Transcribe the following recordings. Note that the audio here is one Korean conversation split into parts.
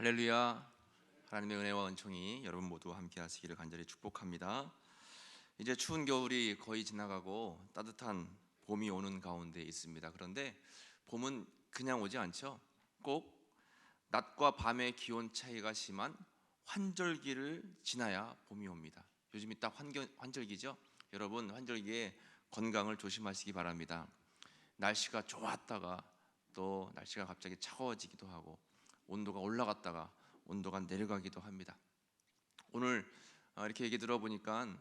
할렐루야. 하나님의 은혜와 은총이 여러분 모두 함께 하시기를 간절히 축복합니다. 이제 추운 겨울이 거의 지나가고 따뜻한 봄이 오는 가운데 있습니다. 그런데 봄은 그냥 오지 않죠. 꼭 낮과 밤의 기온 차이가 심한 환절기를 지나야 봄이 옵니다. 요즘이 딱 환절기죠. 여러분, 환절기에 건강을 조심하시기 바랍니다. 날씨가 좋았다가 또 날씨가 갑자기 차가워지기도 하고 온도가 올라갔다가 온도가 내려가기도 합니다. 오늘 이렇게 얘기 들어보니까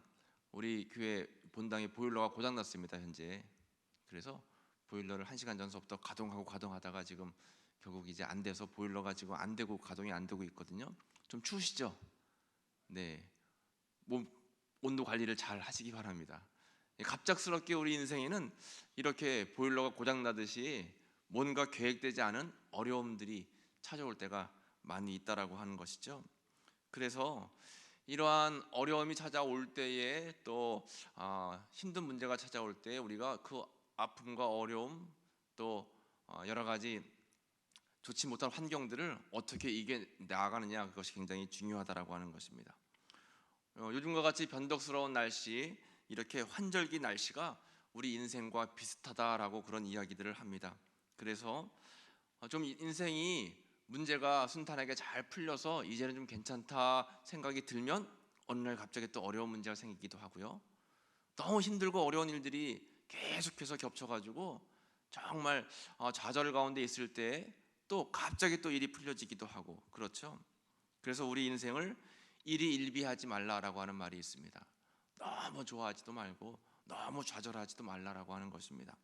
우리 교회 본당에 보일러가 고장났습니다. 현재. 그래서 보일러를 1시간 전서부터 가동하다가 지금 결국 이제 안 돼서 보일러가 지금 안 되고 가동이 안 되고 있거든요. 좀 추우시죠? 네. 몸 온도 관리를 잘 하시기 바랍니다. 갑작스럽게 우리 인생에는 이렇게 보일러가 고장나듯이 뭔가 계획되지 않은 어려움들이 찾아올 때가 많이 있다라고 하는 것이죠. 그래서 이러한 어려움이 찾아올 때에 또 힘든 문제가 찾아올 때 우리가 그 아픔과 어려움 또 여러 가지 좋지 못한 환경들을 어떻게 이겨 나가느냐, 그것이 굉장히 중요하다라고 하는 것입니다. 요즘과 같이 변덕스러운 날씨, 이렇게 환절기 날씨가 우리 인생과 비슷하다라고 그런 이야기들을 합니다. 그래서 좀 인생이 문제가 순탄하게 잘 풀려서 이제는 좀 괜찮다 생각이 들면 어느 날 갑자기 또 어려운 문제가 생기기도 하고요. 너무 힘들고 어려운 일들이 계속해서 겹쳐가지고 정말 좌절 가운데 있을 때 또 갑자기 또 일이 풀려지기도 하고 그렇죠. 그래서 우리 인생을 일희일비하지 말라라고 하는 말이 있습니다. 너무 좋아하지도 말고 너무 좌절하지도 말라라고 하는 것입니다.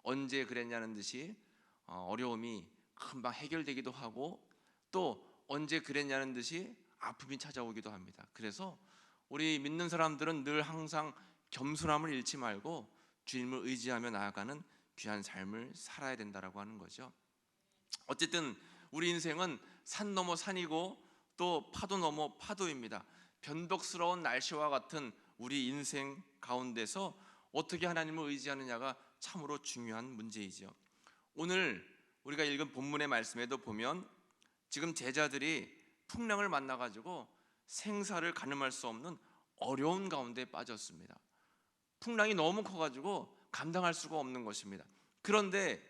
언제 그랬냐는 듯이 어려움이 금방 해결되기도 하고 또 언제 그랬냐는 듯이 아픔이 찾아오기도 합니다. 그래서 우리 믿는 사람들은 늘 항상 겸손함을 잃지 말고 주님을 의지하며 나아가는 귀한 삶을 살아야 된다라고 하는 거죠. 어쨌든 우리 인생은 산 넘어 산이고 또 파도 넘어 파도입니다. 변덕스러운 날씨와 같은 우리 인생 가운데서 어떻게 하나님을 의지하느냐가 참으로 중요한 문제이죠. 오늘 우리가 읽은 본문의 말씀에도 보면 지금 제자들이 풍랑을 만나가지고 생사를 가늠할 수 없는 어려운 가운데 빠졌습니다. 풍랑이 너무 커가지고 감당할 수가 없는 것입니다. 그런데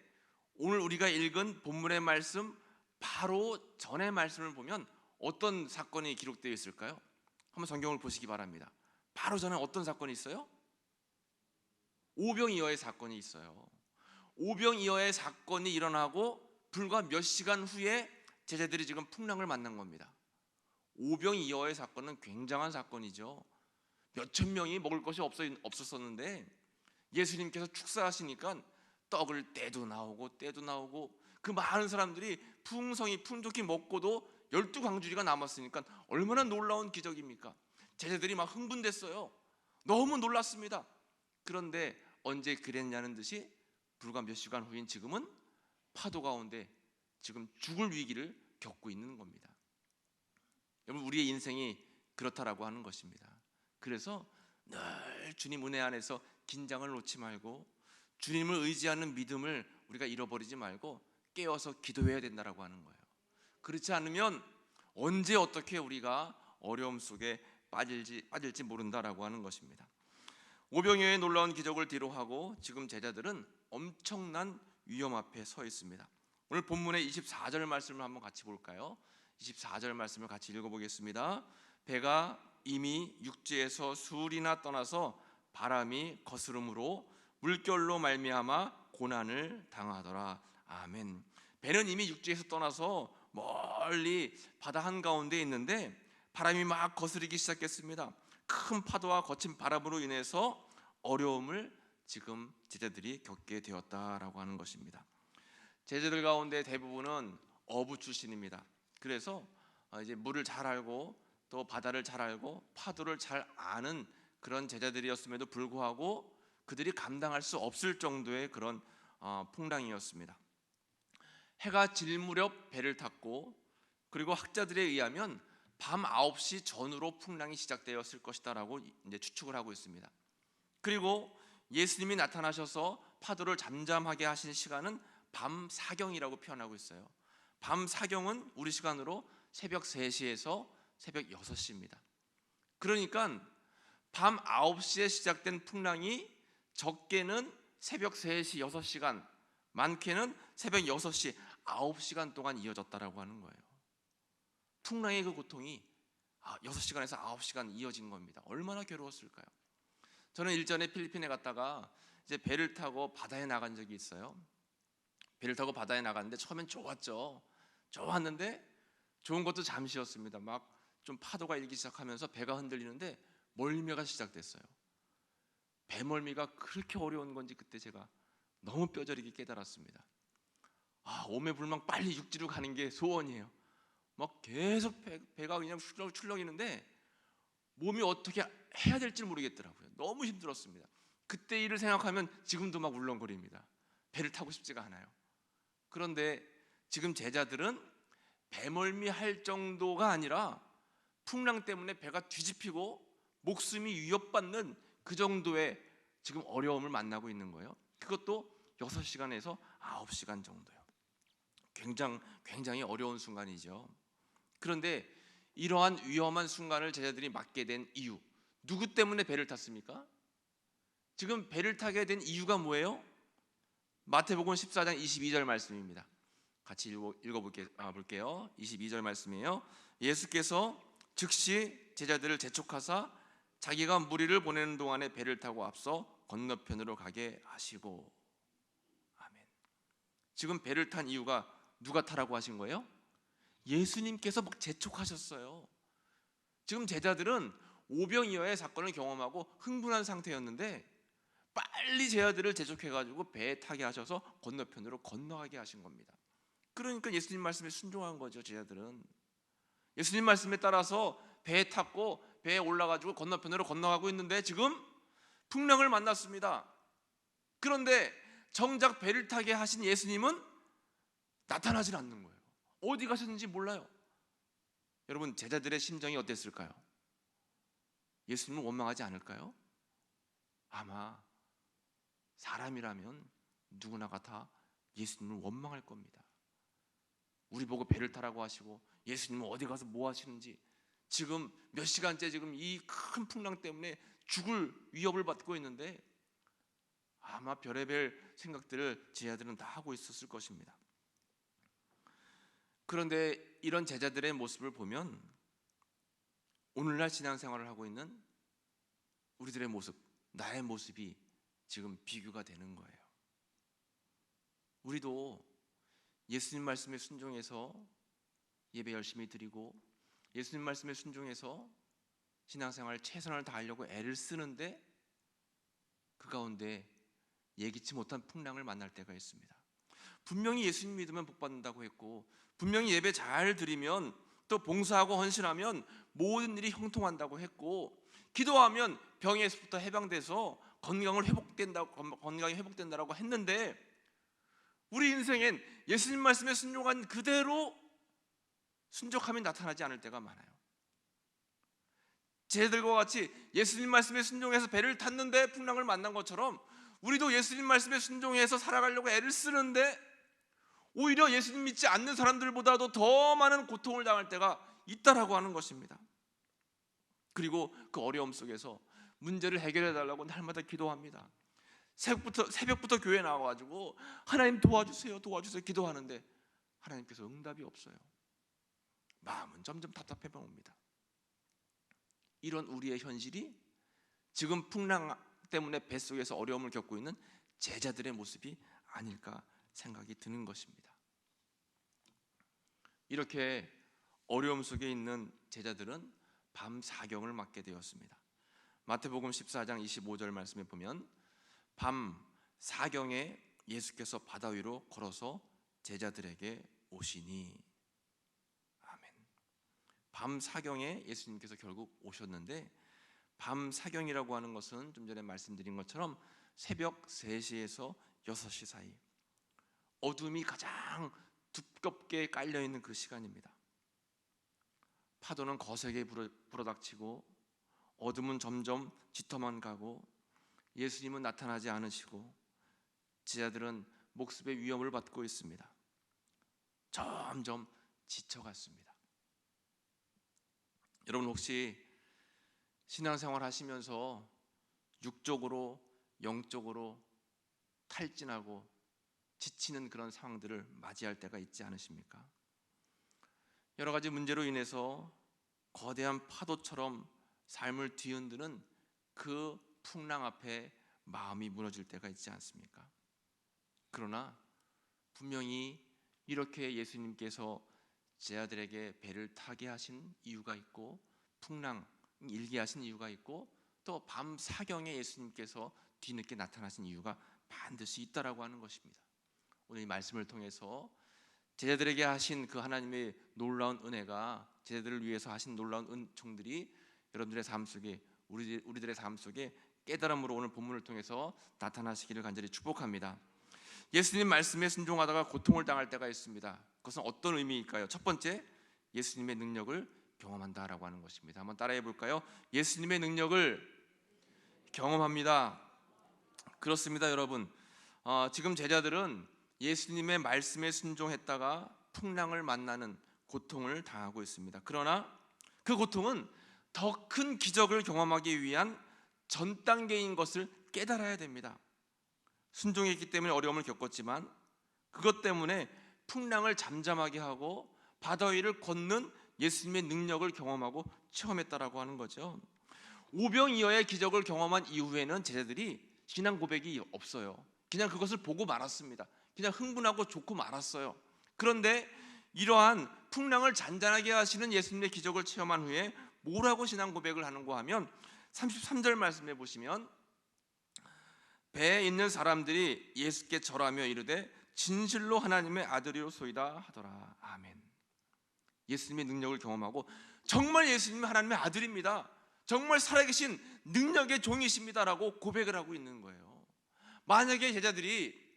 오늘 우리가 읽은 본문의 말씀 바로 전의 말씀을 보면 어떤 사건이 기록되어 있을까요? 한번 성경을 보시기 바랍니다. 바로 전에 어떤 사건이 있어요? 오병이어의 사건이 있어요. 오병이어의 사건이 일어나고 불과 몇 시간 후에 제자들이 지금 풍랑을 만난 겁니다. 오병이어의 사건은 굉장한 사건이죠. 몇천 명이 먹을 것이 없었었는데 예수님께서 축사하시니까 떡을 때도 나오고 그 많은 사람들이 풍성히 풍족히 먹고도 12광주리가 남았으니까 얼마나 놀라운 기적입니까? 제자들이 막 흥분됐어요. 너무 놀랐습니다. 그런데 언제 그랬냐는 듯이 불과 몇 시간 후인 지금은 파도 가운데 지금 죽을 위기를 겪고 있는 겁니다. 여러분, 우리의 인생이 그렇다라고 하는 것입니다. 그래서 늘 주님 은혜 안에서 긴장을 놓지 말고 주님을 의지하는 믿음을 우리가 잃어버리지 말고 깨어서 기도해야 된다라고 하는 거예요. 그렇지 않으면 언제 어떻게 우리가 어려움 속에 빠질지 모른다라고 하는 것입니다. 오병이어의 놀라운 기적을 뒤로하고 지금 제자들은 엄청난 위험 앞에 서 있습니다. 오늘 본문의 24절 말씀을 한번 같이 볼까요? 24절 말씀을 같이 읽어보겠습니다. 배가 이미 육지에서 수울이나 떠나서 바람이 거스름으로 물결로 말미암아 고난을 당하더라. 아멘. 배는 이미 육지에서 떠나서 멀리 바다 한가운데 있는데 바람이 막 거스르기 시작했습니다. 큰 파도와 거친 바람으로 인해서 어려움을 지금 제자들이 겪게 되었다라고 하는 것입니다. 제자들 가운데 대부분은 어부 출신입니다. 그래서 이제 물을 잘 알고 또 바다를 잘 알고 파도를 잘 아는 그런 제자들이었음에도 불구하고 그들이 감당할 수 없을 정도의 그런 풍랑이었습니다. 해가 질 무렵 배를 탔고 그리고 학자들에 의하면 밤 9시 전후로 풍랑이 시작되었을 것이다라고 이제 추측을 하고 있습니다. 그리고 예수님이 나타나셔서 파도를 잠잠하게 하신 시간은 밤 사경이라고 표현하고 있어요. 밤 사경은 우리 시간으로 새벽 3시에서 새벽 6시입니다. 그러니까 밤 9시에 시작된 풍랑이 적게는 새벽 3시 6시간, 많게는 새벽 6시 9시간 동안 이어졌다라고 하는 거예요. 풍랑의 그 고통이 6시간에서 9시간 이어진 겁니다. 얼마나 괴로웠을까요? 저는 일전에 필리핀에 갔다가 이제 배를 타고 바다에 나간 적이 있어요. 배를 타고 바다에 나갔는데 처음엔 좋았죠. 좋았는데 좋은 것도 잠시였습니다. 막 좀 파도가 일기 시작하면서 배가 흔들리는데 멀미가 시작됐어요. 배멀미가 그렇게 어려운 건지 그때 제가 너무 뼈저리게 깨달았습니다. 오매불망 빨리 육지로 가는 게 소원이에요. 막 계속 배가 그냥 출렁이는데 몸이 어떻게 해야 될지 모르겠더라고요. 너무 힘들었습니다. 그때 일을 생각하면 지금도 막 울렁거립니다. 배를 타고 싶지가 않아요. 그런데 지금 제자들은 배멀미 할 정도가 아니라 풍랑 때문에 배가 뒤집히고 목숨이 위협받는 그 정도의 지금 어려움을 만나고 있는 거예요. 그것도 6시간에서 9시간 정도요. 굉장히 어려운 순간이죠. 그런데 이러한 위험한 순간을 제자들이 맞게 된 이유, 누구 때문에 배를 탔습니까? 지금 배를 타게 된 이유가 뭐예요? 마태복음 14장 22절 말씀입니다. 같이 읽어볼게요. 22절 말씀이에요. 예수께서 즉시 제자들을 재촉하사 자기가 무리를 보내는 동안에 배를 타고 앞서 건너편으로 가게 하시고. 아멘. 지금 배를 탄 이유가 누가 타라고 하신 거예요? 예수님께서 막 재촉하셨어요. 지금 제자들은 오병이어의 사건을 경험하고 흥분한 상태였는데 빨리 제자들을 재촉해가지고 배에 타게 하셔서 건너편으로 건너가게 하신 겁니다. 그러니까 예수님 말씀에 순종한 거죠. 제자들은 예수님 말씀에 따라서 배에 탔고 배에 올라가지고 건너편으로 건너가고 있는데 지금 풍랑을 만났습니다. 그런데 정작 배를 타게 하신 예수님은 나타나질 않는 거예요. 어디 가셨는지 몰라요. 여러분, 제자들의 심정이 어땠을까요? 예수님을 원망하지 않을까요? 아마 사람이라면 누구나가 다 예수님을 원망할 겁니다. 우리 보고 배를 타라고 하시고 예수님은 어디 가서 뭐 하시는지, 지금 몇 시간째 지금 이 큰 풍랑 때문에 죽을 위협을 받고 있는데 아마 별의별 생각들을 제자들은 다 하고 있었을 것입니다. 그런데 이런 제자들의 모습을 보면 오늘날 신앙생활을 하고 있는 우리들의 모습, 나의 모습이 지금 비교가 되는 거예요. 우리도 예수님 말씀에 순종해서 예배 열심히 드리고 예수님 말씀에 순종해서 신앙생활 최선을 다하려고 애를 쓰는데 그 가운데 예기치 못한 풍랑을 만날 때가 있습니다. 분명히 예수님 믿으면 복 받는다고 했고, 분명히 예배 잘 드리면 또 봉사하고 헌신하면 모든 일이 형통한다고 했고, 기도하면 병에서부터 해방돼서 건강이 회복된다고 했는데 우리 인생엔 예수님 말씀에 순종한 그대로 순종함이 나타나지 않을 때가 많아요. 제자들과 같이 예수님 말씀에 순종해서 배를 탔는데 풍랑을 만난 것처럼 우리도 예수님 말씀에 순종해서 살아가려고 애를 쓰는데 오히려 예수님 믿지 않는 사람들보다도 더 많은 고통을 당할 때가 있다라고 하는 것입니다. 그리고 그 어려움 속에서 문제를 해결해 달라고 날마다 기도합니다. 새벽부터 교회에 나와가지고 하나님 도와주세요 기도하는데 하나님께서 응답이 없어요. 마음은 점점 답답해 옵니다. 이런 우리의 현실이 지금 풍랑 때문에 뱃속에서 어려움을 겪고 있는 제자들의 모습이 아닐까 생각이 드는 것입니다. 이렇게 어려움 속에 있는 제자들은 밤 사경을 맞게 되었습니다. 마태복음 14장 25절 말씀에 보면 밤 사경에 예수께서 바다 위로 걸어서 제자들에게 오시니. 아멘. 밤 사경에 예수님께서 결국 오셨는데, 밤 사경이라고 하는 것은 좀 전에 말씀드린 것처럼 새벽 3시에서 6시 사이, 어둠이 가장 두껍게 깔려있는 그 시간입니다. 파도는 거세게 불어닥치고 어둠은 점점 짙어만 가고 예수님은 나타나지 않으시고 제자들은 목숨의 위험을 받고 있습니다. 점점 지쳐갔습니다. 여러분 혹시 신앙생활 하시면서 육적으로 영적으로 탈진하고 지치는 그런 상황들을 맞이할 때가 있지 않으십니까? 여러 가지 문제로 인해서 거대한 파도처럼 삶을 뒤흔드는 그 풍랑 앞에 마음이 무너질 때가 있지 않습니까? 그러나 분명히 이렇게 예수님께서 제자들에게 배를 타게 하신 이유가 있고 풍랑 일게 하신 이유가 있고 또 밤 사경에 예수님께서 뒤늦게 나타나신 이유가 반드시 있다라고 하는 것입니다. 오늘 이 말씀을 통해서 제자들에게 하신 그 하나님의 놀라운 은혜가, 제자들을 위해서 하신 놀라운 은총들이 여러분들의 삶 속에, 우리들의 삶 속에 깨달음으로 오늘 본문을 통해서 나타나시기를 간절히 축복합니다. 예수님 말씀에 순종하다가 고통을 당할 때가 있습니다. 그것은 어떤 의미일까요? 첫 번째, 예수님의 능력을 경험한다라고 하는 것입니다. 한번 따라해 볼까요? 예수님의 능력을 경험합니다. 그렇습니다, 여러분. 지금 제자들은 예수님의 말씀에 순종했다가 풍랑을 만나는 고통을 당하고 있습니다. 그러나 그 고통은 더 큰 기적을 경험하기 위한 전 단계인 것을 깨달아야 됩니다. 순종했기 때문에 어려움을 겪었지만 그것 때문에 풍랑을 잠잠하게 하고 바다 위를 걷는 예수님의 능력을 경험하고 체험했다라고 하는 거죠. 오병이어의 기적을 경험한 이후에는 제자들이 신앙 고백이 없어요. 그냥 그것을 보고 말았습니다. 그냥 흥분하고 좋고 말았어요. 그런데 이러한 풍랑을 잔잔하게 하시는 예수님의 기적을 체험한 후에 뭐라고 신앙 고백을 하는가 하면 33절 말씀해 보시면 배에 있는 사람들이 예수께 절하며 이르되 진실로 하나님의 아들이로소이다 하더라. 아멘. 예수님의 능력을 경험하고 정말 예수님은 하나님의 아들입니다, 정말 살아계신 능력의 종이십니다라고 고백을 하고 있는 거예요. 만약에 제자들이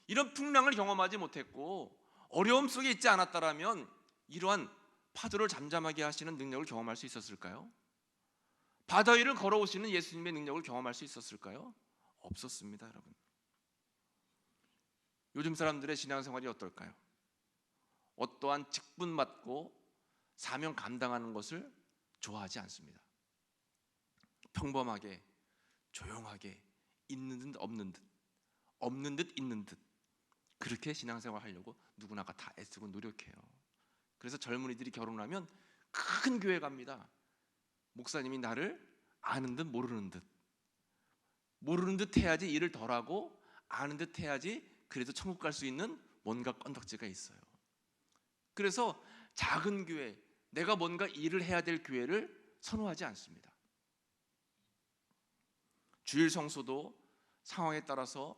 이런 풍랑을 경험하지 못했고 어려움 속에 있지 않았다라면 이러한 파도를 잠잠하게 하시는 능력을 경험할 수 있었을까요? 바다 위를 걸어오시는 예수님의 능력을 경험할 수 있었을까요? 없었습니다, 여러분. 요즘 사람들의 신앙생활이 어떨까요? 어떠한 직분 맡고 사명 감당하는 것을 좋아하지 않습니다. 평범하게 조용하게 있는 듯 없는 듯, 없는 듯 있는 듯, 그렇게 신앙생활 하려고 누구나가 다 애쓰고 노력해요. 그래서 젊은이들이 결혼하면 큰 교회 갑니다. 목사님이 나를 아는 듯 모르는 듯, 모르는 듯 해야지 일을 덜하고 아는 듯 해야지 그래도 천국 갈 수 있는 뭔가 건덕지가 있어요. 그래서 작은 교회, 내가 뭔가 일을 해야 될 교회를 선호하지 않습니다. 주일 성소도 상황에 따라서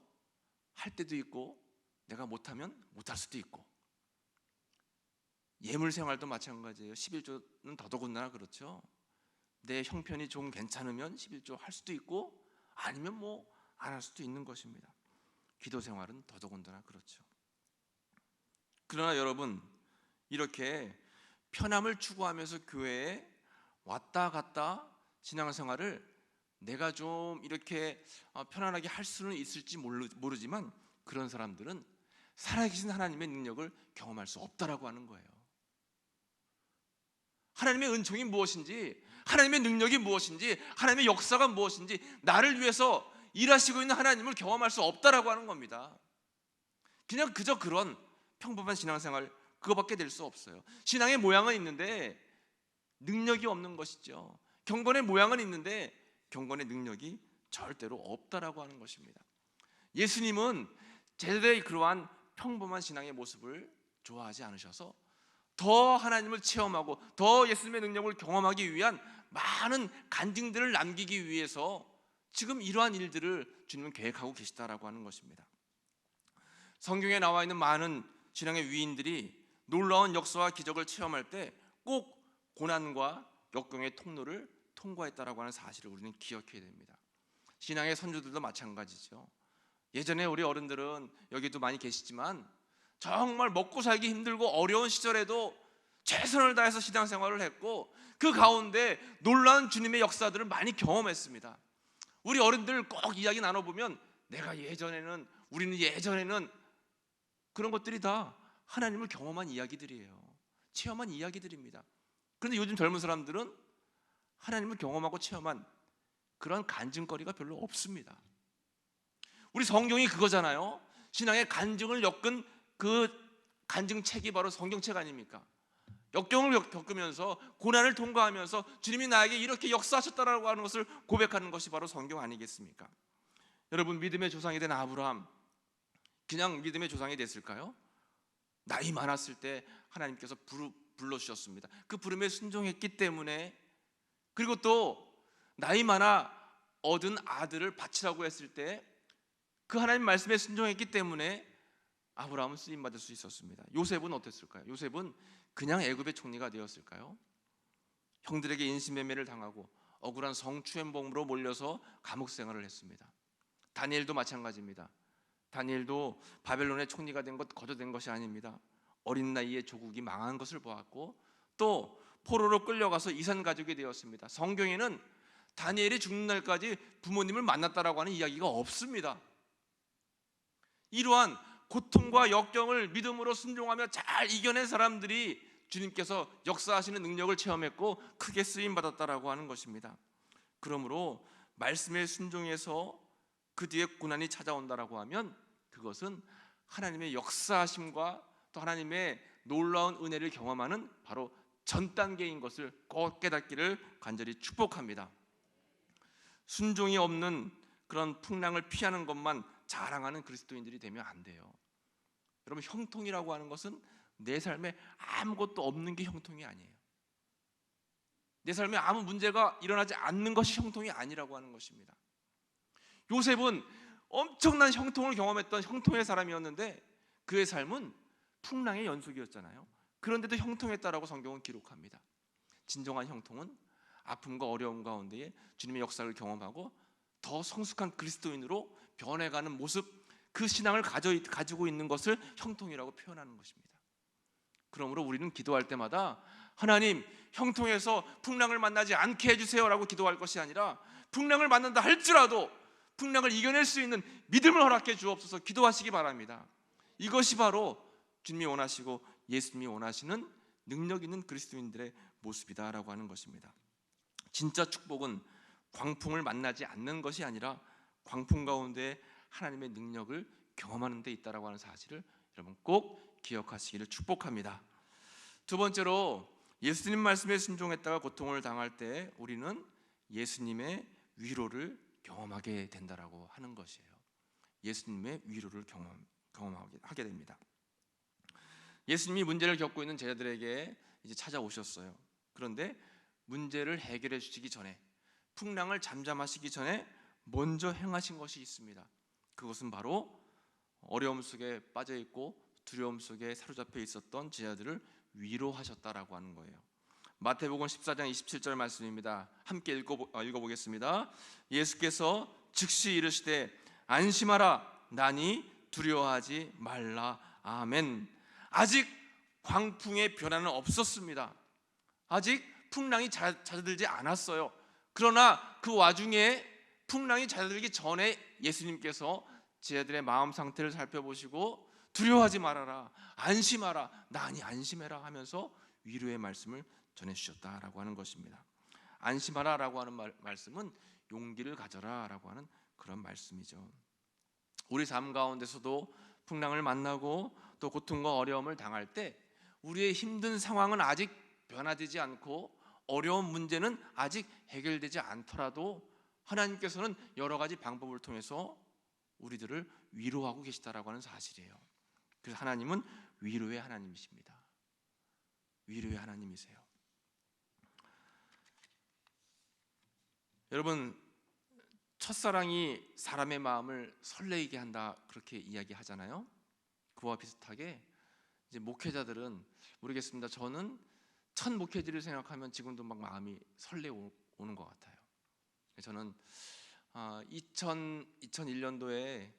할 때도 있고 내가 못하면 못할 수도 있고, 예물 생활도 마찬가지예요. 11조는 더더군다나 그렇죠. 내 형편이 좀 괜찮으면 11조 할 수도 있고 아니면 뭐 안 할 수도 있는 것입니다. 기도 생활은 더더군다나 그렇죠. 그러나 여러분, 이렇게 편함을 추구하면서 교회에 왔다 갔다 신앙생활을 내가 좀 이렇게 편안하게 할 수는 있을지 모르지만 그런 사람들은 살아계신 하나님의 능력을 경험할 수 없다라고 하는 거예요. 하나님의 은총이 무엇인지, 하나님의 능력이 무엇인지, 하나님의 역사가 무엇인지, 나를 위해서 일하시고 있는 하나님을 경험할 수 없다라고 하는 겁니다. 그냥 그저 그런 평범한 신앙생활, 그거밖에 될 수 없어요. 신앙의 모양은 있는데 능력이 없는 것이죠. 경건의 모양은 있는데 경건의 능력이 절대로 없다라고 하는 것입니다. 예수님은 제자들의 그러한 평범한 신앙의 모습을 좋아하지 않으셔서 더 하나님을 체험하고 더 예수님의 능력을 경험하기 위한 많은 간증들을 남기기 위해서 지금 이러한 일들을 주님은 계획하고 계시다라고 하는 것입니다. 성경에 나와 있는 많은 신앙의 위인들이 놀라운 역사와 기적을 체험할 때 꼭 고난과 역경의 통로를 통과했다라고 하는 사실을 우리는 기억해야 됩니다. 신앙의 선조들도 마찬가지죠. 예전에 우리 어른들은 여기도 많이 계시지만 정말 먹고 살기 힘들고 어려운 시절에도 최선을 다해서 신앙생활을 했고 그 가운데 놀라운 주님의 역사들을 많이 경험했습니다. 우리 어른들 꼭 이야기 나눠보면 우리는 예전에는 그런 것들이 다 하나님을 경험한 이야기들이에요. 체험한 이야기들입니다. 그런데 요즘 젊은 사람들은 하나님을 경험하고 체험한 그런 간증거리가 별로 없습니다. 우리 성경이 그거잖아요. 신앙의 간증을 엮은 그 간증책이 바로 성경책 아닙니까? 역경을 겪으면서 고난을 통과하면서 주님이 나에게 이렇게 역사하셨다라고 하는 것을 고백하는 것이 바로 성경 아니겠습니까? 여러분, 믿음의 조상이 된 아브라함, 그냥 믿음의 조상이 됐을까요? 나이 많았을 때 하나님께서 불러주셨습니다. 그 부름에 순종했기 때문에, 그리고 또 나이 많아 얻은 아들을 바치라고 했을 때 그 하나님 말씀에 순종했기 때문에 아브라함은 쓰임받을 수 있었습니다. 요셉은 어땠을까요? 요셉은 그냥 애굽의 총리가 되었을까요? 형들에게 인신매매를 당하고 억울한 성추행범으로 몰려서 감옥 생활을 했습니다. 다니엘도 마찬가지입니다. 다니엘도 바벨론의 총리가 된 것 거저된 것이 아닙니다. 어린 나이에 조국이 망한 것을 보았고 또 포로로 끌려가서 이산 가족이 되었습니다. 성경에는 다니엘이 죽는 날까지 부모님을 만났다라고 하는 이야기가 없습니다. 이러한 고통과 역경을 믿음으로 순종하며 잘 이겨낸 사람들이 주님께서 역사하시는 능력을 체험했고 크게 쓰임받았다라고 하는 것입니다. 그러므로 말씀에 순종해서 그 뒤에 고난이 찾아온다라고 하면 그것은 하나님의 역사하심과 또 하나님의 놀라운 은혜를 경험하는 바로 전 단계인 것을 꼭 깨닫기를 간절히 축복합니다. 순종이 없는 그런 풍랑을 피하는 것만 자랑하는 그리스도인들이 되면 안 돼요. 여러분, 형통이라고 하는 것은 내 삶에 아무것도 없는 게 형통이 아니에요. 내 삶에 아무 문제가 일어나지 않는 것이 형통이 아니라고 하는 것입니다. 요셉은 엄청난 형통을 경험했던 형통의 사람이었는데 그의 삶은 풍랑의 연속이었잖아요. 그런데도 형통했다라고 성경은 기록합니다. 진정한 형통은 아픔과 어려움 가운데에 주님의 역사를 경험하고 더 성숙한 그리스도인으로 변해가는 모습, 그 신앙을 가지고 있는 것을 형통이라고 표현하는 것입니다. 그러므로 우리는 기도할 때마다 하나님, 형통해서 풍랑을 만나지 않게 해주세요라고 기도할 것이 아니라 풍랑을 만난다 할지라도 풍랑을 이겨낼 수 있는 믿음을 허락해 주옵소서 기도하시기 바랍니다. 이것이 바로 주님이 원하시고 예수님이 원하시는 능력 있는 그리스도인들의 모습이다라고 하는 것입니다. 진짜 축복은 광풍을 만나지 않는 것이 아니라 광풍 가운데 하나님의 능력을 경험하는 데 있다라고 하는 사실을 여러분 꼭 기억하시기를 축복합니다. 두 번째로, 예수님 말씀에 순종했다가 고통을 당할 때 우리는 예수님의 위로를 경험하게 된다라고 하는 것이에요. 예수님의 위로를 경험하게 됩니다. 예수님이 문제를 겪고 있는 제자들에게 이제 찾아오셨어요. 그런데 문제를 해결해 주시기 전에, 풍랑을 잠잠하시기 전에 먼저 행하신 것이 있습니다. 그것은 바로 어려움 속에 빠져 있고 두려움 속에 사로잡혀 있었던 제자들을 위로하셨다라고 하는 거예요. 마태복음 14장 27절 말씀입니다. 함께 읽어보겠습니다. 예수께서 즉시 이르시되 안심하라, 나니 두려워하지 말라. 아멘. 아직 광풍의 변화는 없었습니다. 아직 풍랑이 잦아들지 않았어요. 그러나 그 와중에 풍랑이 잦아들기 전에 예수님께서 제자들의 마음 상태를 살펴보시고 두려워하지 말아라, 안심하라, 나니 안심해라 하면서 위로의 말씀을 전해주셨다라고 하는 것입니다. 안심하라라고 하는 말씀은 용기를 가져라라고 하는 그런 말씀이죠. 우리 삶 가운데서도 풍랑을 만나고 또 고통과 어려움을 당할 때 우리의 힘든 상황은 아직 변화되지 않고 어려운 문제는 아직 해결되지 않더라도 하나님께서는 여러 가지 방법을 통해서 우리들을 위로하고 계시다라고 하는 사실이에요. 그래서 하나님은 위로의 하나님이십니다. 위로의 하나님이세요. 여러분, 첫사랑이 사람의 마음을 설레게 한다 그렇게 이야기하잖아요. 그와 비슷하게 이제 목회자들은 모르겠습니다. 저는 첫 목회지를 생각하면 지금도 막 마음이 설레오는 것 같아요. 저는 2001년도에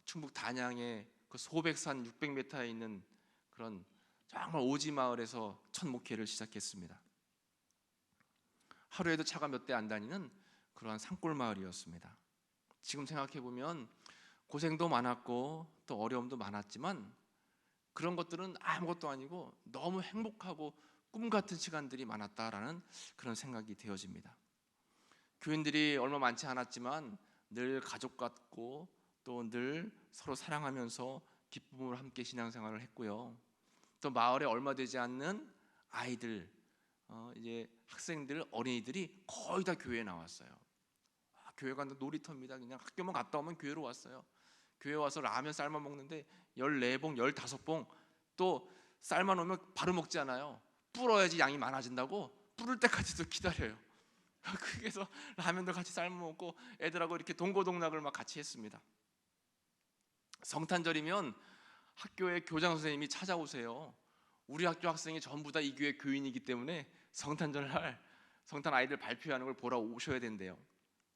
충북 단양의 그 소백산 600m에 있는 그런 정말 오지 마을에서 첫 목회를 시작했습니다. 하루에도 차가 몇 대 안 다니는 그러한 산골 마을이었습니다. 지금 생각해 보면 고생도 많았고 또 어려움도 많았지만 그런 것들은 아무것도 아니고 너무 행복하고 꿈 같은 시간들이 많았다라는 그런 생각이 되어집니다. 교인들이 얼마 많지 않았지만 늘 가족 같고 또 늘 서로 사랑하면서 기쁨을 함께 신앙생활을 했고요. 또 마을에 얼마 되지 않는 아이들, 이제 학생들, 어린이들이 거의 다 교회에 나왔어요. 교회가 놀이터입니다. 그냥 학교만 갔다 오면 교회로 왔어요. 교회 와서 라면 삶아 먹는데 14봉, 15봉, 또 삶아 놓으면 바로 먹지 않아요. 불어야지 양이 많아진다고 불을 때까지도 기다려요. 그래서 라면도 같이 삶아 먹고 애들하고 이렇게 동고동락을 막 같이 했습니다. 성탄절이면 학교에 교장 선생님이 찾아오세요. 우리 학교 학생이 전부 다 이 교회 교인이기 때문에 성탄절날 성탄 아이들 발표하는 걸 보러 오셔야 된대요.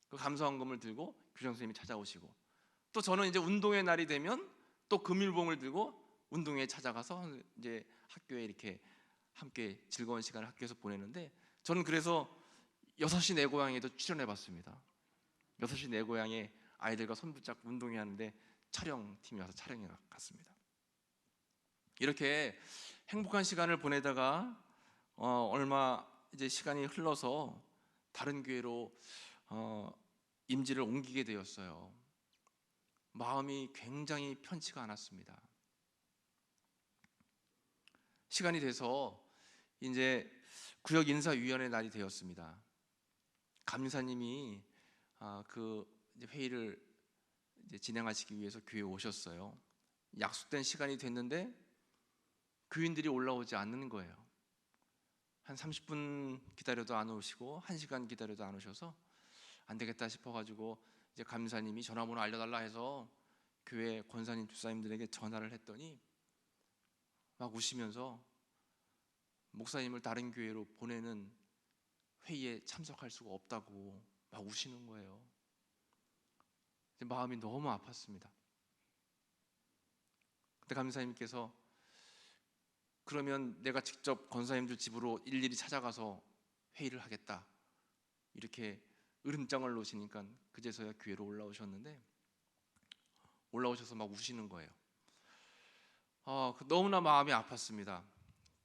그 감사원금을 들고 교장 선생님이 찾아오시고, 또 저는 이제 운동회 날이 되면 또 금일봉을 들고 운동회에 찾아가서 이제 학교에 이렇게 함께 즐거운 시간을 학교에서 보내는데, 저는 그래서 6시 내 고향에도 출연해 봤습니다. 6시 내 고향에 아이들과 손 붙잡고 운동회 하는데 촬영팀이 와서 촬영해 갔습니다. 이렇게 행복한 시간을 보내다가 얼마 이제 시간이 흘러서 다른 교회로 임지를 옮기게 되었어요. 마음이 굉장히 편치가 않았습니다. 시간이 돼서 이제 구역 인사위원회 날이 되었습니다. 감사님이 그 회의를 이제 진행하시기 위해서 교회에 오셨어요. 약속된 시간이 됐는데 교인들이 올라오지 않는 거예요. 한 30분 기다려도 안 오시고 1시간 기다려도 안 오셔서 안 되겠다 싶어가지고 이제 감사님이 전화번호 알려달라 해서 교회 권사님, 집사님들에게 전화를 했더니 막 우시면서 목사님을 다른 교회로 보내는 회의에 참석할 수가 없다고 막 우시는 거예요. 마음이 너무 아팠습니다. 그때 감사님께서 그러면 내가 직접 권사님들 집으로 일일이 찾아가서 회의를 하겠다, 이렇게 으름장을 놓으시니까 그제서야 교회로 올라오셨는데, 올라오셔서 막 우시는 거예요. 너무나 마음이 아팠습니다.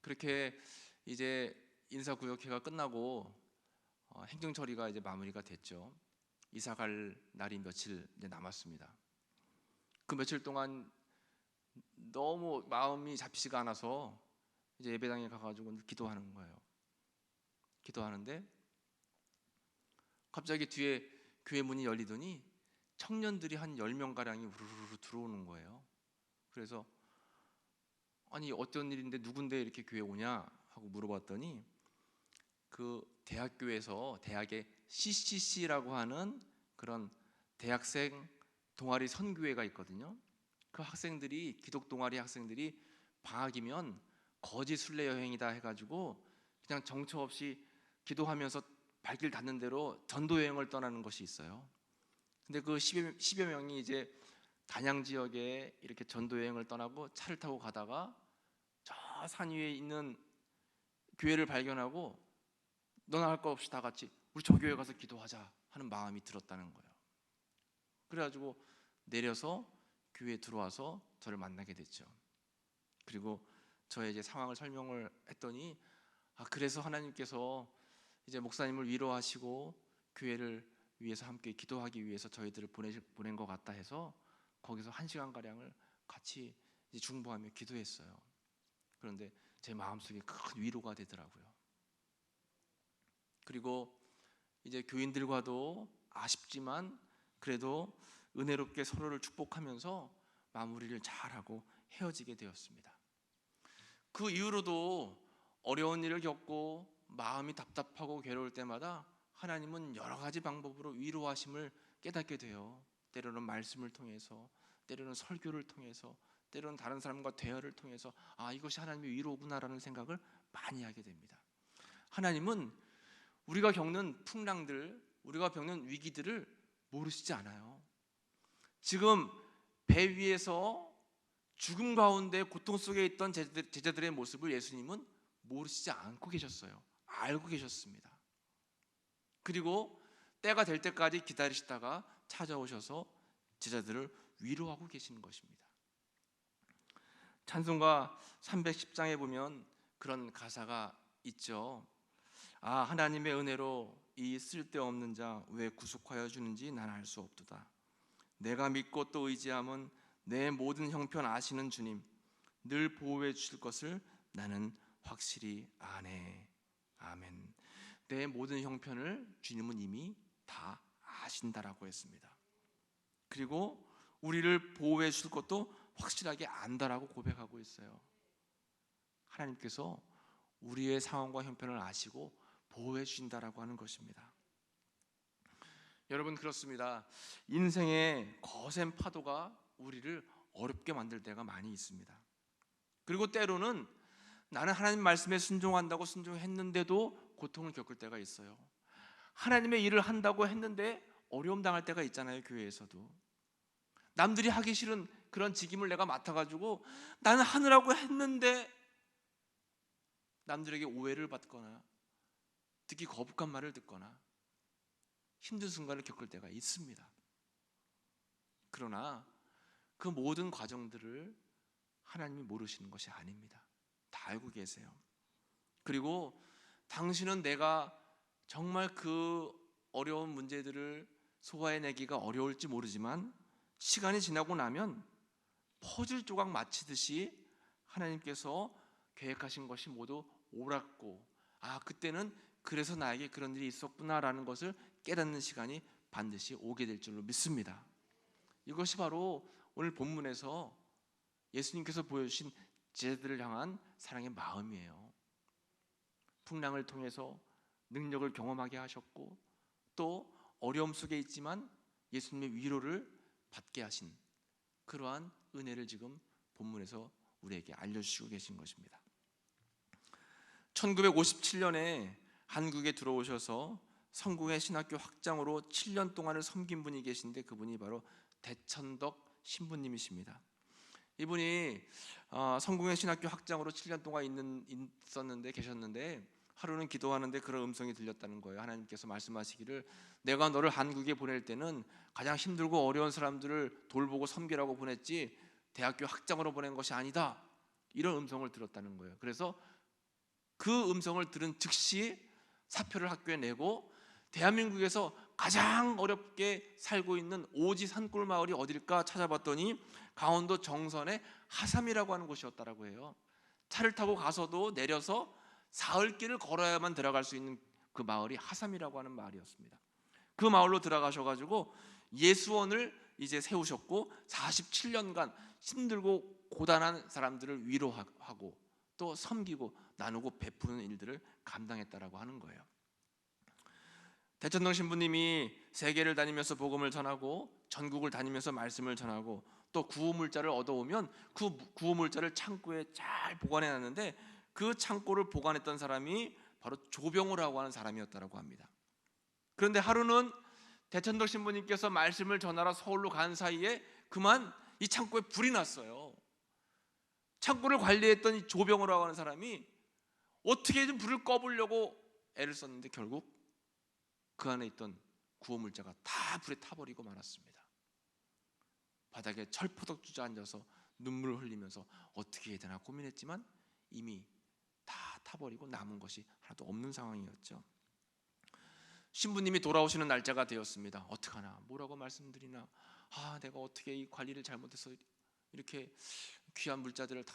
그렇게 이제 인사구역회가 끝나고 행정처리가 이제 마무리가 됐죠. 이사갈 날이 며칠 남았습니다. 그 며칠 동안 너무 마음이 잡히지가 않아서 이제 예배당에 가가지고 기도하는 거예요. 기도하는데 갑자기 뒤에 교회 문이 열리더니 청년들이 한 10명가량이 우르르 들어오는 거예요. 그래서 아니 어떤 일인데 누군데 이렇게 교회 오냐 하고 물어봤더니 그 대학교에서 대학에 CCC라고 하는 그런 대학생 동아리 선교회가 있거든요. 그 학생들이, 기독 동아리 학생들이 방학이면 거지 순례 여행이다 해가지고 그냥 정처 없이 기도하면서 발길 닿는 대로 전도 여행을 떠나는 것이 있어요. 근데 그 10여 명이 이제 단양 지역에 이렇게 전도 여행을 떠나고 차를 타고 가다가 저 산 위에 있는 교회를 발견하고 너나 할 것 없이 다 같이 우리 저 교회 가서 기도하자 하는 마음이 들었다는 거예요. 그래가지고 내려서 교회에 들어와서 저를 만나게 됐죠. 그리고 저의 이제 상황을 설명을 했더니 그래서 하나님께서 이제 목사님을 위로하시고 교회를 위해서 함께 기도하기 위해서 저희들을 보낸 것 같다 해서 거기서 1시간 가량을 같이 이제 중보하며 기도했어요. 그런데 제 마음속에 큰 위로가 되더라고요. 그리고 이제 교인들과도 아쉽지만 그래도 은혜롭게 서로를 축복하면서 마무리를 잘하고 헤어지게 되었습니다. 그 이후로도 어려운 일을 겪고 마음이 답답하고 괴로울 때마다 하나님은 여러 가지 방법으로 위로하심을 깨닫게 돼요. 때로는 말씀을 통해서, 때로는 설교를 통해서, 때로는 다른 사람과 대화를 통해서 이것이 하나님의 위로구나라는 생각을 많이 하게 됩니다. 하나님은 우리가 겪는 풍랑들, 우리가 겪는 위기들을 모르시지 않아요. 지금 배 위에서 죽음 가운데 고통 속에 있던 제자들의 모습을 예수님은 모르시지 않고 계셨어요. 알고 계셨습니다. 그리고 때가 될 때까지 기다리시다가 찾아오셔서 제자들을 위로하고 계시는 것입니다. 찬송가 310장에 보면 그런 가사가 있죠. 아, 하나님의 은혜로 이 쓸데없는 자 왜 구속하여 주는지 난 알 수 없도다. 내가 믿고 또 의지함은 내 모든 형편 아시는 주님 늘 보호해 주실 것을 나는 확실히 아네. 아멘. 내 모든 형편을 주님은 이미 다 아신다라고 했습니다. 그리고 우리를 보호해 줄 것도 확실하게 안다라고 고백하고 있어요. 하나님께서 우리의 상황과 형편을 아시고 보호해 주신다라고 하는 것입니다. 여러분, 그렇습니다. 인생의 거센 파도가 우리를 어렵게 만들 때가 많이 있습니다. 그리고 때로는 나는 하나님 말씀에 순종한다고 순종했는데도 고통을 겪을 때가 있어요. 하나님의 일을 한다고 했는데 어려움 당할 때가 있잖아요. 교회에서도 남들이 하기 싫은 그런 직임을 내가 맡아가지고 나는 하느라고 했는데 남들에게 오해를 받거나 듣기 거북한 말을 듣거나 힘든 순간을 겪을 때가 있습니다. 그러나 그 모든 과정들을 하나님이 모르시는 것이 아닙니다. 다 알고 계세요. 그리고 당신은 내가 정말 그 어려운 문제들을 소화해내기가 어려울지 모르지만 시간이 지나고 나면 퍼즐 조각 맞히듯이 하나님께서 계획하신 것이 모두 옳았고, 아, 그때는 그래서 나에게 그런 일이 있었구나라는 것을 깨닫는 시간이 반드시 오게 될 줄로 믿습니다. 이것이 바로 오늘 본문에서 예수님께서 보여주신 제자들을 향한 사랑의 마음이에요. 풍랑을 통해서 능력을 경험하게 하셨고 또 어려움 속에 있지만 예수님의 위로를 받게 하신 그러한 은혜를 지금 본문에서 우리에게 알려주시고 계신 것입니다. 1957년에 한국에 들어오셔서 성공의 신학교 학장으로 7년 동안을 섬긴 분이 계신데 그분이 바로 대천덕 신부님이십니다. 이분이 성공의 신학교 학장으로 7년 동안 계셨는데 하루는 기도하는데 그런 음성이 들렸다는 거예요. 하나님께서 말씀하시기를 내가 너를 한국에 보낼 때는 가장 힘들고 어려운 사람들을 돌보고 섬기라고 보냈지 대학교 학장으로 보낸 것이 아니다. 이런 음성을 들었다는 거예요. 그래서 그 음성을 들은 즉시 사표를 학교에 내고 대한민국에서 가장 어렵게 살고 있는 오지 산골 마을이 어딜까 찾아봤더니 강원도 정선의 하삼이라고 하는 곳이었다라고 해요. 차를 타고 가서도 내려서 사흘길을 걸어야만 들어갈 수 있는 그 마을이 하삼이라고 하는 마을이었습니다. 그 마을로 들어가셔가지고 예수원을 이제 세우셨고 47년간 힘들고 고단한 사람들을 위로하고 또 섬기고 나누고 베푸는 일들을 감당했다라고 하는 거예요. 대천동 신부님이 세계를 다니면서 복음을 전하고 전국을 다니면서 말씀을 전하고 또 구호물자를 얻어오면 그 구호물자를 창고에 잘 보관해 놨는데 그 창고를 보관했던 사람이 바로 조병호라고 하는 사람이었다고 합니다. 그런데 하루는 대천덕 신부님께서 말씀을 전하러 서울로 간 사이에 그만 이 창고에 불이 났어요. 창고를 관리했던 이 조병호라고 하는 사람이 어떻게든 불을 꺼보려고 애를 썼는데 결국 그 안에 있던 구호물자가 다 불에 타버리고 말았습니다. 바닥에 철퍼덕 주저앉아서 눈물을 흘리면서 어떻게 해야 되나 고민했지만 이미 다 타버리고 남은 것이 하나도 없는 상황이었죠. 신부님이 돌아오시는 날짜가 되었습니다. 어떡하나, 뭐라고 말씀드리나, 내가 어떻게 이 관리를 잘못해서 이렇게 귀한 물자들을 다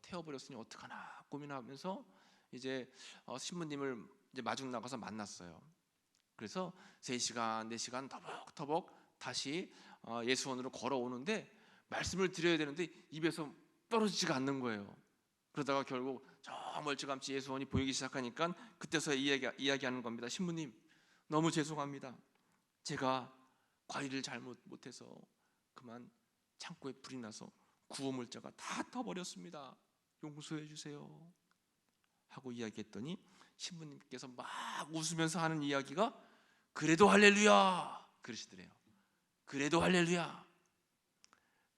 태워버렸으니 어떡하나 고민하면서 이제 신부님을 이제 마중 나가서 만났어요. 그래서 3시간, 4시간 터벅터벅 다시 예수원으로 걸어오는데 말씀을 드려야 되는데 입에서 떨어지지가 않는 거예요. 그러다가 결국 저 멀찌감치 예수원이 보이기 시작하니까 그때서야 이야기하는 겁니다. 신부님, 너무 죄송합니다. 제가 관리를 잘못 못해서 그만 창고에 불이 나서 구호물자가 다 타버렸습니다. 용서해 주세요 하고 이야기했더니 신부님께서 막 웃으면서 하는 이야기가 그래도 할렐루야 그러시더래요. 그래도 할렐루야.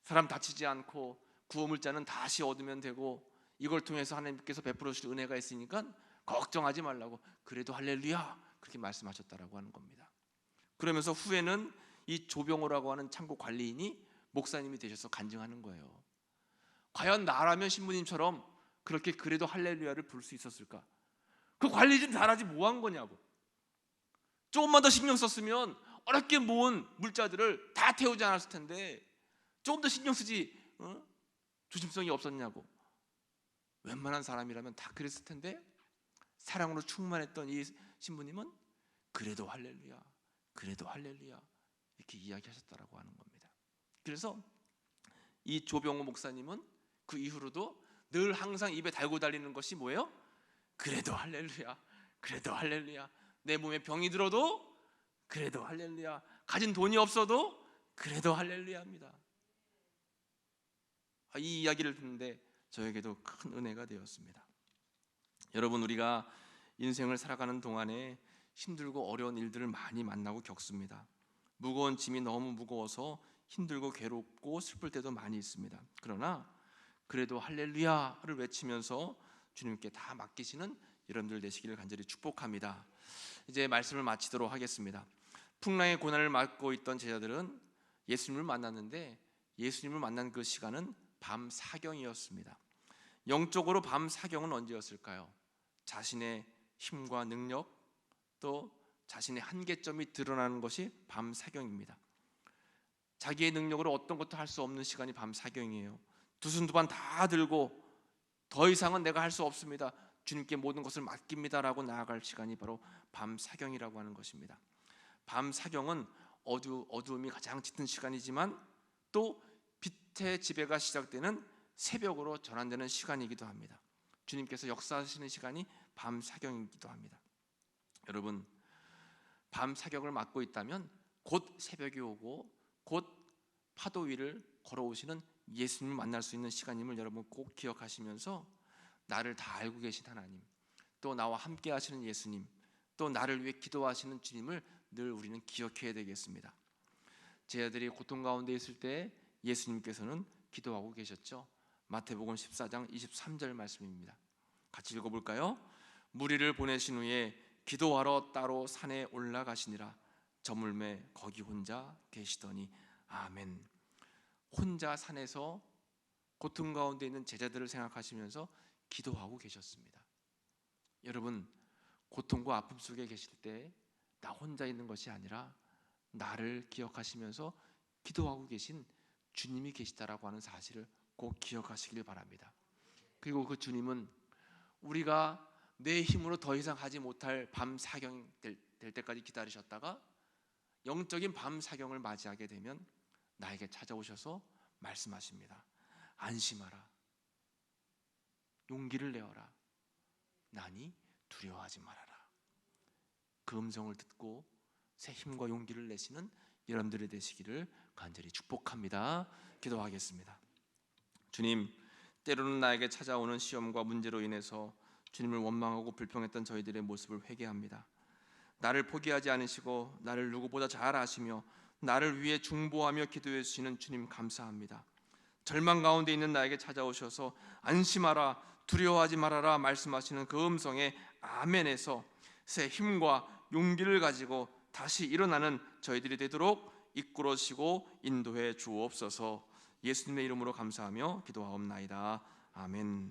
사람 다치지 않고 구호물자는 다시 얻으면 되고 이걸 통해서 하나님께서 베풀어 주실 은혜가 있으니까 걱정하지 말라고 그래도 할렐루야 그렇게 말씀하셨다라고 하는 겁니다. 그러면서 후에는 이 조병호라고 하는 창고 관리인이 목사님이 되셔서 간증하는 거예요. 과연 나라면 신부님처럼 그렇게 그래도 할렐루야를 부를 수 있었을까? 그 관리 좀 잘하지 뭐 한 거냐고. 조금만 더 신경 썼으면 어렵게 모은 물자들을 다 태우지 않았을 텐데 조금 더 신경 쓰지 조심성이 없었냐고. 웬만한 사람이라면 다 그랬을 텐데 사랑으로 충만했던 이 신부님은 그래도 할렐루야, 그래도 할렐루야 이렇게 이야기하셨다라고 하는 겁니다. 그래서 이 조병호 목사님은 그 이후로도 늘 항상 입에 달고 달리는 것이 뭐예요? 그래도 할렐루야, 그래도 할렐루야. 내 몸에 병이 들어도 그래도 할렐루야, 가진 돈이 없어도 그래도 할렐루야입니다. 이 이야기를 듣는데 저에게도 큰 은혜가 되었습니다. 여러분, 우리가 인생을 살아가는 동안에 힘들고 어려운 일들을 많이 만나고 겪습니다. 무거운 짐이 너무 무거워서 힘들고 괴롭고 슬플 때도 많이 있습니다. 그러나 그래도 할렐루야를 외치면서 주님께 다 맡기시는 여러분들 되시기를 간절히 축복합니다. 이제 말씀을 마치도록 하겠습니다. 풍랑의 고난을 맡고 있던 제자들은 예수님을 만났는데 예수님을 만난 그 시간은 밤 사경이었습니다. 영적으로 밤 사경은 언제였을까요? 자신의 힘과 능력 또 자신의 한계점이 드러나는 것이 밤 사경입니다. 자기의 능력으로 어떤 것도 할 수 없는 시간이 밤 사경이에요. 두 손 두 발 다 들고 더 이상은 내가 할 수 없습니다, 주님께 모든 것을 맡깁니다라고 나아갈 시간이 바로 밤 사경이라고 하는 것입니다. 밤 사경은 어두움이 가장 짙은 시간이지만 또 빛의 지배가 시작되는 새벽으로 전환되는 시간이기도 합니다. 주님께서 역사하시는 시간이 밤 사경이기도 합니다. 여러분, 밤 사경을 맞고 있다면 곧 새벽이 오고 곧 파도 위를 걸어오시는 예수님을 만날 수 있는 시간임을 여러분 꼭 기억하시면서 나를 다 알고 계신 하나님, 또 나와 함께 하시는 예수님, 또 나를 위해 기도하시는 주님을 늘 우리는 기억해야 되겠습니다. 제 아들이 고통 가운데 있을 때 예수님께서는 기도하고 계셨죠. 마태복음 14장 23절 말씀입니다. 같이 읽어볼까요? 무리를 보내신 후에 기도하러 따로 산에 올라가시니라. 저물매 거기 혼자 계시더니 아멘. 혼자 산에서 고통 가운데 있는 제자들을 생각하시면서 기도하고 계셨습니다. 여러분, 고통과 아픔 속에 계실 때 나 혼자 있는 것이 아니라 나를 기억하시면서 기도하고 계신 주님이 계시다라고 하는 사실을 꼭 기억하시길 바랍니다. 그리고 그 주님은 우리가 내 힘으로 더 이상 하지 못할 밤 사경 될 때까지 기다리셨다가 영적인 밤 사경을 맞이하게 되면 나에게 찾아오셔서 말씀하십니다. 안심하라, 용기를 내어라, 나니 두려워하지 말아라. 그 음성을 듣고 새 힘과 용기를 내시는 여러분들이 되시기를 간절히 축복합니다. 기도하겠습니다. 주님, 때로는 나에게 찾아오는 시험과 문제로 인해서 주님을 원망하고 불평했던 저희들의 모습을 회개합니다. 나를 포기하지 않으시고 나를 누구보다 잘 아시며 나를 위해 중보하며 기도해 주시는 주님 감사합니다. 절망 가운데 있는 나에게 찾아오셔서 안심하라, 두려워하지 말아라 말씀하시는 그 음성에 아멘에서 새 힘과 용기를 가지고 다시 일어나는 저희들이 되도록 이끌어 주시고 인도해 주옵소서. 예수님의 이름으로 감사하며 기도하옵나이다. 아멘.